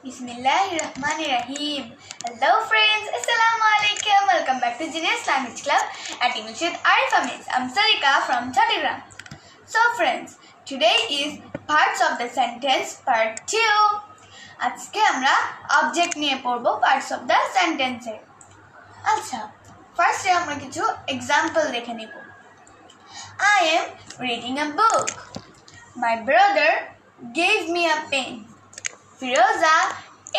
Bismillahirrahmanirrahim. Hello friends, Assalamualaikum. Welcome back to Junior Language Club at English with Arifa Miss. I'm Sarika from Chhattisgarh. So friends, today is parts of the sentence part 2. আজকে আমরা object নিয়ে পড়ব parts of the sentence এ। আচ্ছা, ফার্স্টে আমরা কিছু example দেখে নিব। I am reading a book. My brother gave me a pen. Firoza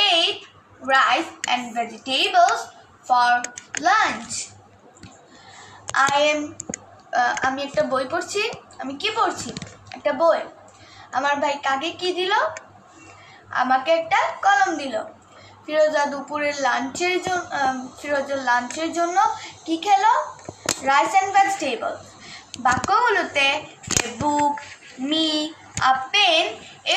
ate rice and vegetables for lunch. আমি একটা বই পড়ছি। আমি কি পড়ছি? একটা বই। আমার ভাই কাকে কি দিল? আমাকে একটা কলম দিল। ফিরোজা দুপুরের লাঞ্চের জন্য কি খেলো? Rice and vegetables. বাক্যগুলোতে a book, me, a pen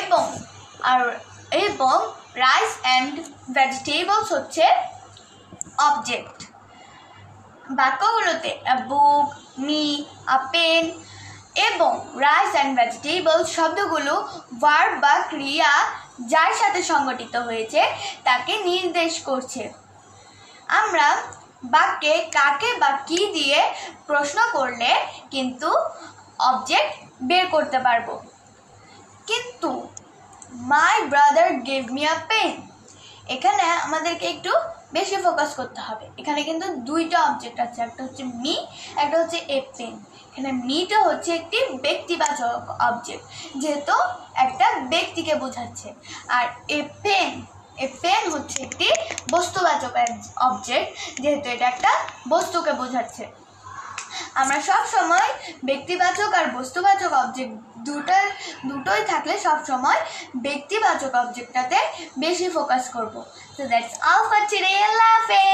এবং রাইস অ্যান্ড ভেজিটেবলস হচ্ছে অবজেক্ট। বাক্যগুলোতে a book, me, a pen এবং রাইস অ্যান্ড ভেজিটেবলস শব্দগুলো ভার্ব বা ক্রিয়া যার সাথে সংগঠিত হয়েছে তাকে নির্দেশ করছে। আমরা বাক্যে কাকে বা কি দিয়ে প্রশ্ন করলে কিন্তু অবজেক্ট বের করতে পারবো। কিন্তু my brother gave me a pen, এখানে আমাদেরকে একটু বেশি ফোকাস করতে হবে। এখানে কিন্তু দুইটা অবজেক্ট আছে, একটা হচ্ছে মি, একটা হচ্ছে এ পেন। এখানে মিটা হচ্ছে একটি ব্যক্তিবাচক অবজেক্ট, যেহেতু একটা ব্যক্তিকে বোঝাচ্ছে। আর এ পেন হচ্ছে একটি বস্তুবাচক অবজেক্ট, যেহেতু এটা একটা বস্তুকে বোঝাচ্ছে। আমরা সব সময় ব্যক্তিবাচক আর বস্তুবাচক অবজেক্ট দুটোই থাকলে সব সময় ব্যক্তিবাচক অবজেক্টটাতে বেশি ফোকাস করব। So that's all for today. Allah Hafiz.